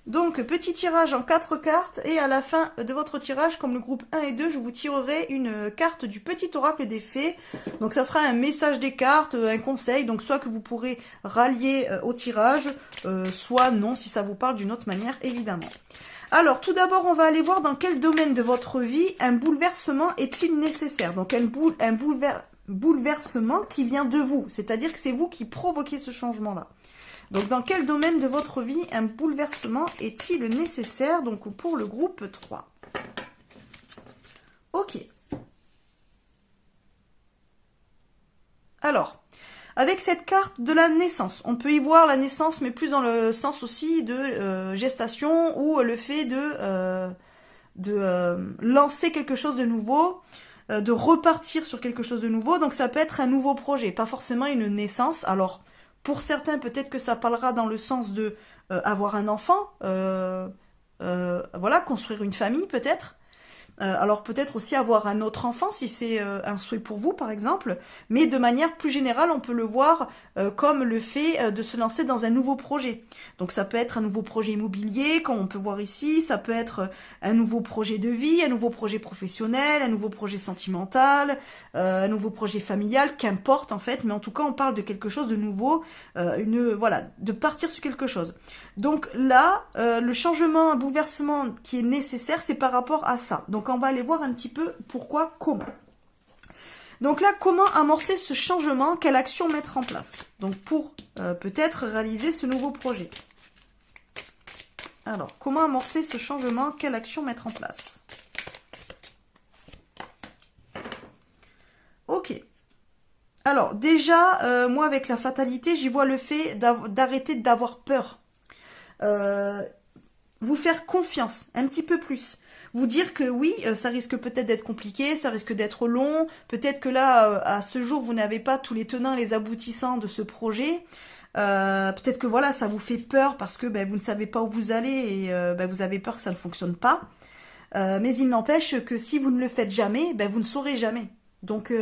Donc, petit tirage en 4 cartes, et à la fin de votre tirage, comme le groupe 1 et 2, je vous tirerai une carte du petit oracle des fées. Donc, ça sera un message des cartes, un conseil, donc soit que vous pourrez rallier au tirage, soit non, si ça vous parle d'une autre manière, évidemment. Alors, tout d'abord, on va aller voir dans quel domaine de votre vie un bouleversement est-il nécessaire. Donc, un bouleversement qui vient de vous, c'est-à-dire que c'est vous qui provoquez ce changement-là. Donc, dans quel domaine de votre vie un bouleversement est-il nécessaire? Donc, pour le groupe 3. Ok. Alors, avec cette carte de la naissance, on peut y voir la naissance, mais plus dans le sens aussi de gestation ou le fait de lancer quelque chose de nouveau, de repartir sur quelque chose de nouveau. Donc, ça peut être un nouveau projet, pas forcément une naissance. Alors, pour certains, peut-être que ça parlera dans le sens de avoir un enfant, voilà, construire une famille peut-être. Alors peut-être aussi avoir un autre enfant si c'est un souhait pour vous par exemple, mais de manière plus générale on peut le voir comme le fait de se lancer dans un nouveau projet. Donc ça peut être un nouveau projet immobilier comme on peut voir ici, ça peut être un nouveau projet de vie, un nouveau projet professionnel, un nouveau projet sentimental, un nouveau projet familial, qu'importe en fait, mais en tout cas on parle de quelque chose de nouveau, voilà, de partir sur quelque chose. Donc là, le changement, un bouleversement qui est nécessaire, c'est par rapport à ça. Donc on va aller voir un petit peu pourquoi, comment. Donc là, comment amorcer ce changement, quelle action mettre en place? Donc pour peut-être réaliser ce nouveau projet. Alors, comment amorcer ce changement, quelle action mettre en place? Ok. Alors déjà, moi avec la fatalité, j'y vois le fait d'arrêter d'avoir peur. Vous faire confiance un petit peu plus, vous dire que oui, ça risque peut-être d'être compliqué, ça risque d'être long, peut-être que là, à ce jour, vous n'avez pas tous les tenants et les aboutissants de ce projet, peut-être que voilà, ça vous fait peur parce que vous ne savez pas où vous allez et vous avez peur que ça ne fonctionne pas, mais il n'empêche que si vous ne le faites jamais, vous ne saurez jamais. Donc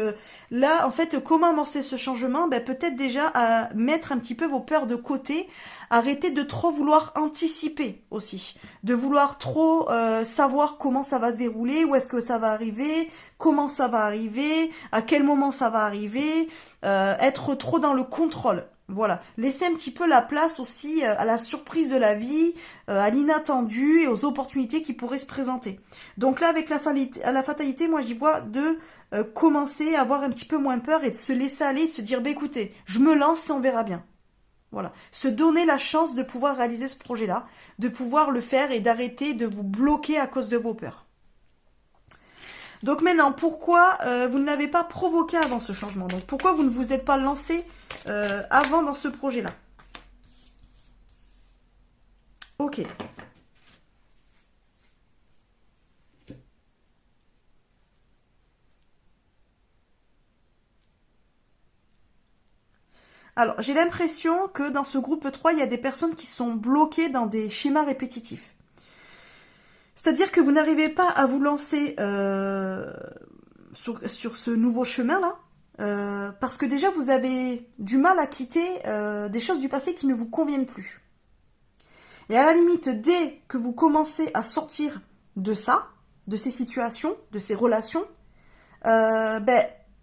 là, en fait, comment amorcer ce changement? Peut-être déjà à mettre un petit peu vos peurs de côté, arrêter de trop vouloir anticiper aussi, de vouloir trop savoir comment ça va se dérouler, où est-ce que ça va arriver, comment ça va arriver, à quel moment ça va arriver, être trop dans le contrôle. Voilà, laisser un petit peu la place aussi à la surprise de la vie, à l'inattendu et aux opportunités qui pourraient se présenter. Donc là, avec la fatalité, moi j'y vois de commencer à avoir un petit peu moins peur et de se laisser aller, de se dire, écoutez, je me lance et on verra bien. Voilà, se donner la chance de pouvoir réaliser ce projet-là, de pouvoir le faire et d'arrêter de vous bloquer à cause de vos peurs. Donc maintenant, pourquoi vous ne l'avez pas provoqué avant ce changement? Donc pourquoi vous ne vous êtes pas lancé avant dans ce projet-là? Ok. Alors, j'ai l'impression que dans ce groupe 3, il y a des personnes qui sont bloquées dans des schémas répétitifs. C'est-à-dire que vous n'arrivez pas à vous lancer sur ce nouveau chemin-là, parce que déjà, vous avez du mal à quitter des choses du passé qui ne vous conviennent plus. Et à la limite, dès que vous commencez à sortir de ça, de ces situations, de ces relations,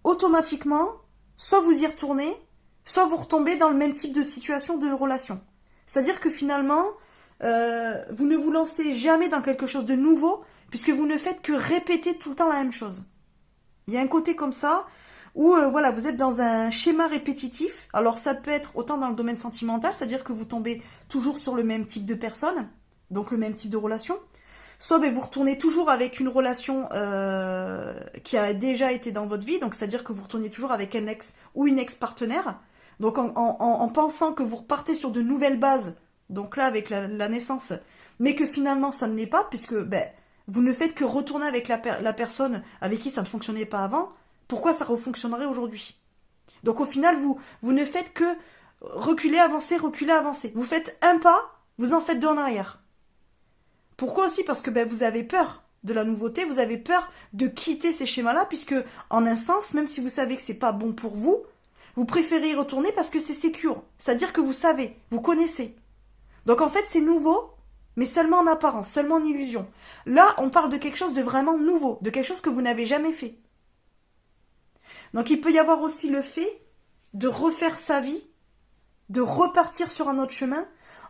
automatiquement, soit vous y retournez, soit vous retombez dans le même type de situation, de relation. C'est-à-dire que finalement, vous ne vous lancez jamais dans quelque chose de nouveau, puisque vous ne faites que répéter tout le temps la même chose. Il y a un côté comme ça, où voilà, vous êtes dans un schéma répétitif. Alors ça peut être autant dans le domaine sentimental, c'est-à-dire que vous tombez toujours sur le même type de personne, donc le même type de relation. Soit vous retournez toujours avec une relation qui a déjà été dans votre vie, donc c'est-à-dire que vous retournez toujours avec un ex ou une ex-partenaire. Donc en pensant que vous repartez sur de nouvelles bases, donc là avec la naissance, mais que finalement ça ne l'est pas, puisque vous ne faites que retourner avec la personne avec qui ça ne fonctionnait pas avant, pourquoi ça refonctionnerait aujourd'hui? Donc au final, vous ne faites que reculer, avancer, reculer, avancer. Vous faites un pas, vous en faites deux en arrière. Pourquoi aussi? Parce que vous avez peur de la nouveauté, vous avez peur de quitter ces schémas-là, puisque en un sens, même si vous savez que c'est pas bon pour vous, vous préférez y retourner parce que c'est sécure. C'est-à-dire que vous savez, vous connaissez. Donc en fait, c'est nouveau, Mais seulement en apparence, seulement en illusion. Là, on parle de quelque chose de vraiment nouveau, de quelque chose que vous n'avez jamais fait. Donc il peut y avoir aussi le fait de refaire sa vie, de repartir sur un autre chemin,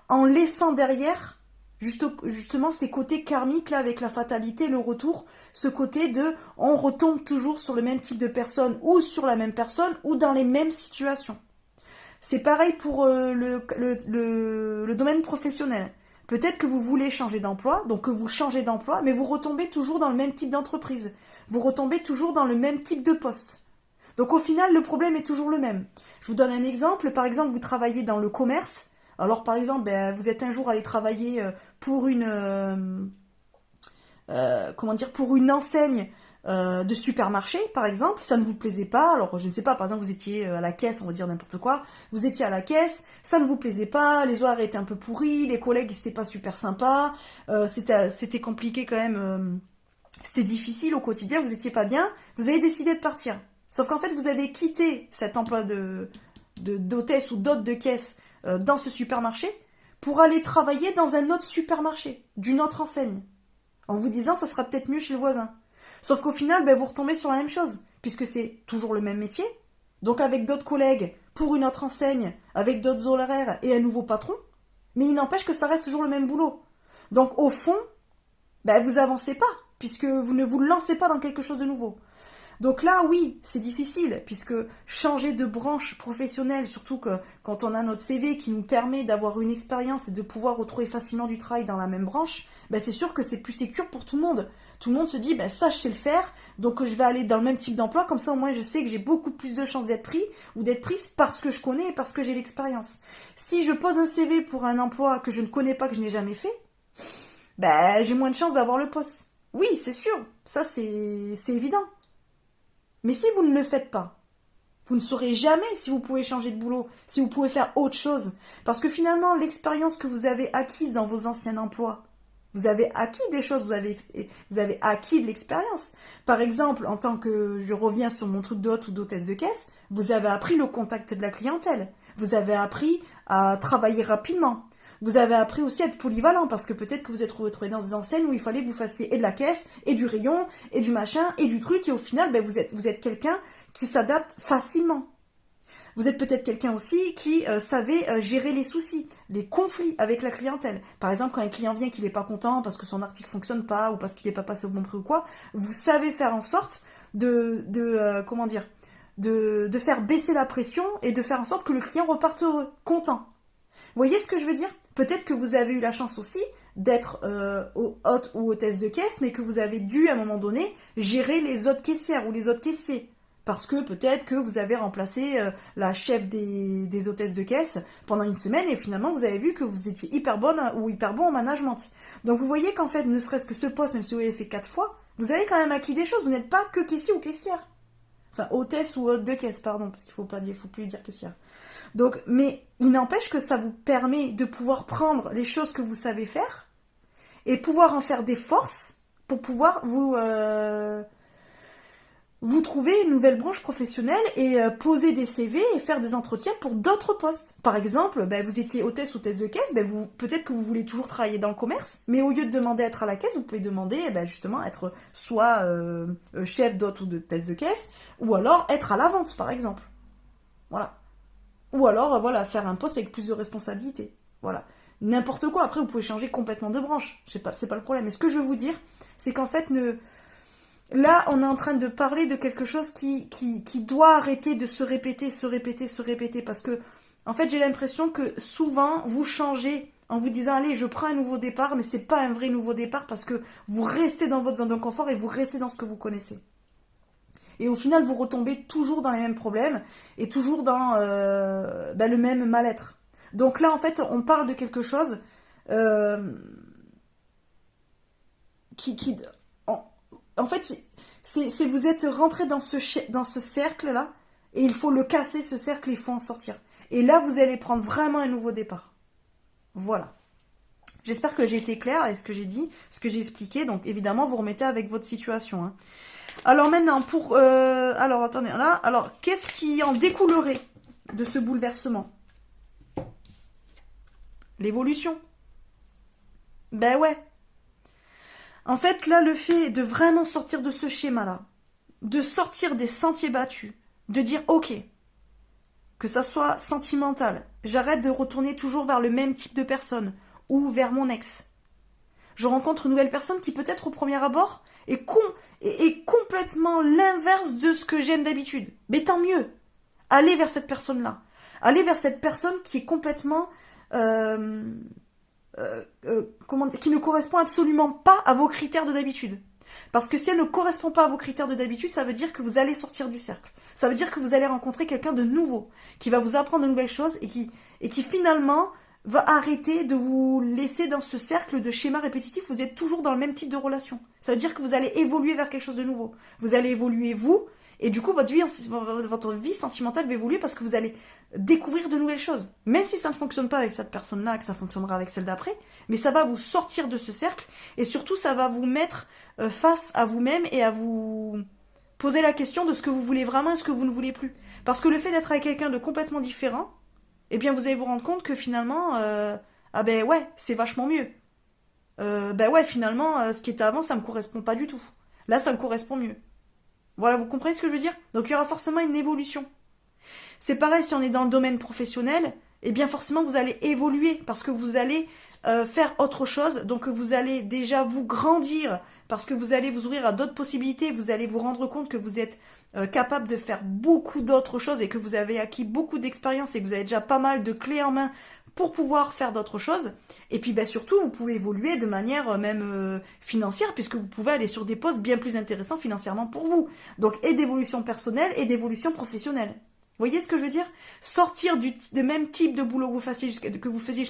en laissant derrière justement ces côtés karmiques là avec la fatalité, le retour, ce côté de on retombe toujours sur le même type de personne ou sur la même personne ou dans les mêmes situations. C'est pareil pour le domaine professionnel. Peut-être que vous voulez changer d'emploi, donc que vous changez d'emploi, mais vous retombez toujours dans le même type d'entreprise. Vous retombez toujours dans le même type de poste. Donc au final, le problème est toujours le même. Je vous donne un exemple. Par exemple, vous travaillez dans le commerce. Alors par exemple, vous êtes un jour allé travailler pour pour une enseigne de supermarché, par exemple. Ça ne vous plaisait pas. Alors je ne sais pas, par exemple, vous étiez à la caisse, on va dire n'importe quoi. Vous étiez à la caisse, ça ne vous plaisait pas. Les horaires étaient un peu pourris, les collègues c'était pas super sympa. C'était compliqué quand même. C'était difficile au quotidien. Vous étiez pas bien. Vous avez décidé de partir. Sauf qu'en fait, vous avez quitté cet emploi d'hôtesse ou d'hôte de caisse dans ce supermarché pour aller travailler dans un autre supermarché, d'une autre enseigne, en vous disant ça sera peut-être mieux chez le voisin. Sauf qu'au final, vous retombez sur la même chose, puisque c'est toujours le même métier, donc avec d'autres collègues, pour une autre enseigne, avec d'autres horaires et un nouveau patron, mais il n'empêche que ça reste toujours le même boulot. Donc au fond, vous avancez pas, puisque vous ne vous lancez pas dans quelque chose de nouveau. Donc là, oui, c'est difficile, puisque changer de branche professionnelle, surtout que quand on a notre CV qui nous permet d'avoir une expérience et de pouvoir retrouver facilement du travail dans la même branche, c'est sûr que c'est plus sécure pour tout le monde. Tout le monde se dit, ça je sais le faire, donc je vais aller dans le même type d'emploi, comme ça au moins je sais que j'ai beaucoup plus de chances d'être pris ou d'être prise parce que je connais et parce que j'ai l'expérience. Si je pose un CV pour un emploi que je ne connais pas, que je n'ai jamais fait, j'ai moins de chances d'avoir le poste. Oui, c'est sûr, ça c'est évident. Mais si vous ne le faites pas, vous ne saurez jamais si vous pouvez changer de boulot, si vous pouvez faire autre chose. Parce que finalement, l'expérience que vous avez acquise dans vos anciens emplois, vous avez acquis des choses, vous avez acquis de l'expérience. Par exemple, en tant que, je reviens sur mon truc d'hôte ou d'hôtesse de caisse, vous avez appris le contact de la clientèle. Vous avez appris à travailler rapidement. Vous avez appris aussi à être polyvalent, parce que peut-être que vous êtes retrouvé dans des enseignes où il fallait que vous fassiez et de la caisse, et du rayon, et du machin, et du truc, et au final, vous êtes quelqu'un qui s'adapte facilement. Vous êtes peut-être quelqu'un aussi qui savait gérer les soucis, les conflits avec la clientèle. Par exemple, quand un client vient qu'il n'est pas content parce que son article ne fonctionne pas, ou parce qu'il n'est pas passé au bon prix ou quoi, vous savez faire en sorte de faire baisser la pression et de faire en sorte que le client reparte heureux, content. Vous voyez ce que je veux dire? Peut-être que vous avez eu la chance aussi d'être hôte ou hôtesse de caisse, mais que vous avez dû, à un moment donné, gérer les autres caissières ou les autres caissiers. Parce que peut-être que vous avez remplacé la chef des hôtesses de caisse pendant une semaine et finalement vous avez vu que vous étiez hyper bonne ou hyper bon en management. Donc vous voyez qu'en fait, ne serait-ce que ce poste, même si vous l'avez fait 4 fois, vous avez quand même acquis des choses. Vous n'êtes pas que caissier ou caissière. Enfin, hôtesse ou hôte de caisse, pardon, parce qu'il faut plus dire caissière. Donc, mais il n'empêche que ça vous permet de pouvoir prendre les choses que vous savez faire et pouvoir en faire des forces pour pouvoir vous trouver une nouvelle branche professionnelle et poser des CV et faire des entretiens pour d'autres postes. Par exemple, vous étiez hôtesse de caisse, peut-être que vous voulez toujours travailler dans le commerce, mais au lieu de demander à être à la caisse, vous pouvez demander justement être soit chef d'hôte ou d'hôtesse de caisse, ou alors être à la vente, par exemple. Voilà. Ou alors, faire un poste avec plus de responsabilités. Voilà. N'importe quoi. Après, vous pouvez changer complètement de branche. C'est pas le problème. Mais ce que je veux vous dire, c'est qu'en fait, là, on est en train de parler de quelque chose qui doit arrêter de se répéter. Parce que, en fait, j'ai l'impression que souvent, vous changez en vous disant, allez, je prends un nouveau départ, mais c'est pas un vrai nouveau départ parce que vous restez dans votre zone de confort et vous restez dans ce que vous connaissez. Et au final, vous retombez toujours dans les mêmes problèmes et toujours dans le même mal-être. Donc là, en fait, on parle de quelque chose en fait, c'est vous êtes rentré dans ce cercle-là et il faut le casser, ce cercle, il faut en sortir. Et là, vous allez prendre vraiment un nouveau départ. Voilà. J'espère que j'ai été claire avec ce que j'ai dit, ce que j'ai expliqué. Donc, évidemment, vous remettez avec votre situation, hein. Alors maintenant, alors attendez, là, alors qu'est-ce qui en découlerait de ce bouleversement? L'évolution. Ben ouais. En fait, là, le fait de vraiment sortir de ce schéma-là, de sortir des sentiers battus, de dire, ok, que ça soit sentimental, j'arrête de retourner toujours vers le même type de personne, ou vers mon ex. Je rencontre une nouvelle personne qui peut-être au premier abord est complètement l'inverse de ce que j'aime d'habitude. Mais tant mieux. Allez vers cette personne-là. Allez vers cette personne qui est complètement... qui ne correspond absolument pas à vos critères de d'habitude. Parce que si elle ne correspond pas à vos critères de d'habitude, ça veut dire que vous allez sortir du cercle. Ça veut dire que vous allez rencontrer quelqu'un de nouveau, qui va vous apprendre de nouvelles choses et qui finalement va arrêter de vous laisser dans ce cercle de schéma répétitif. Vous êtes toujours dans le même type de relation. Ça veut dire que vous allez évoluer vers quelque chose de nouveau. Vous allez évoluer vous, et du coup votre vie sentimentale va évoluer parce que vous allez découvrir de nouvelles choses. Même si ça ne fonctionne pas avec cette personne-là, que ça fonctionnera avec celle d'après, mais ça va vous sortir de ce cercle, et surtout ça va vous mettre face à vous-même et à vous poser la question de ce que vous voulez vraiment et ce que vous ne voulez plus. Parce que le fait d'être avec quelqu'un de complètement différent, eh bien vous allez vous rendre compte que finalement, ah ben ouais, c'est vachement mieux. Ben ouais, finalement, ce qui était avant, ça me correspond pas du tout. Là, ça me correspond mieux. Voilà, vous comprenez ce que je veux dire? Donc il y aura forcément une évolution. C'est pareil si on est dans le domaine professionnel, eh bien forcément vous allez évoluer parce que vous allez faire autre chose, donc vous allez déjà vous grandir parce que vous allez vous ouvrir à d'autres possibilités, vous allez vous rendre compte que vous êtes capable de faire beaucoup d'autres choses et que vous avez acquis beaucoup d'expérience et que vous avez déjà pas mal de clés en main pour pouvoir faire d'autres choses. Et puis ben, surtout, vous pouvez évoluer de manière même financière puisque vous pouvez aller sur des postes bien plus intéressants financièrement pour vous. Donc et d'évolution personnelle et d'évolution professionnelle. Vous voyez ce que je veux dire? Sortir du même type de boulot que vous faisiez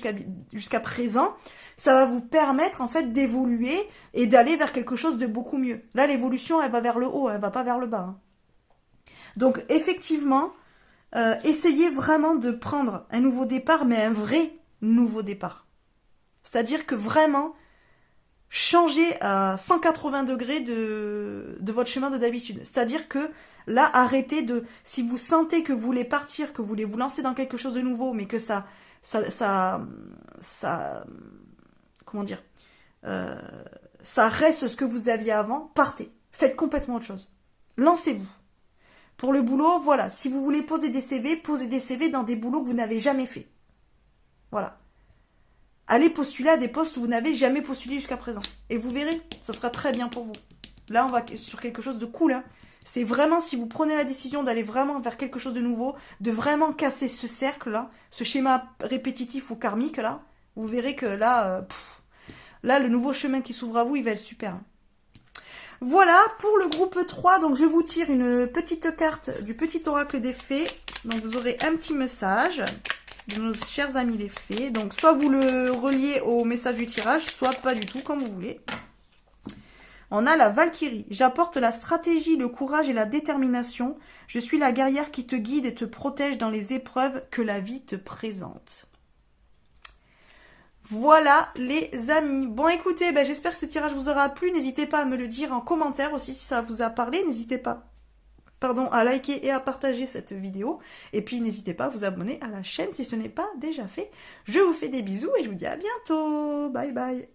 jusqu'à présent, ça va vous permettre en fait d'évoluer et d'aller vers quelque chose de beaucoup mieux. Là, l'évolution, elle va vers le haut, elle va pas vers le bas. Hein. Donc effectivement, essayez vraiment de prendre un nouveau départ, mais un vrai nouveau départ. C'est-à-dire que vraiment, changez à 180 degrés de votre chemin de d'habitude. C'est-à-dire que là, arrêtez de... Si vous sentez que vous voulez partir, que vous voulez vous lancer dans quelque chose de nouveau, mais que ça comment dire, ça reste ce que vous aviez avant, partez. Faites complètement autre chose. Lancez-vous. Pour le boulot, voilà, si vous voulez poser des CV dans des boulots que vous n'avez jamais fait. Voilà. Allez postuler à des postes où vous n'avez jamais postulé jusqu'à présent. Et vous verrez, ça sera très bien pour vous. Là, on va sur quelque chose de cool, hein. C'est vraiment, si vous prenez la décision d'aller vraiment vers quelque chose de nouveau, de vraiment casser ce cercle-là, ce schéma répétitif ou karmique, là, vous verrez que là, là, le nouveau chemin qui s'ouvre à vous, il va être super. Voilà, pour le groupe 3, donc je vous tire une petite carte du petit oracle des fées. Donc vous aurez un petit message de nos chers amis les fées. Donc soit vous le reliez au message du tirage, soit pas du tout, comme vous voulez. On a la Valkyrie. J'apporte la stratégie, le courage et la détermination. Je suis la guerrière qui te guide et te protège dans les épreuves que la vie te présente. Voilà les amis. Bon écoutez, j'espère que ce tirage vous aura plu. N'hésitez pas à me le dire en commentaire aussi si ça vous a parlé. N'hésitez pas à liker et à partager cette vidéo. Et puis n'hésitez pas à vous abonner à la chaîne si ce n'est pas déjà fait. Je vous fais des bisous et je vous dis à bientôt. Bye bye.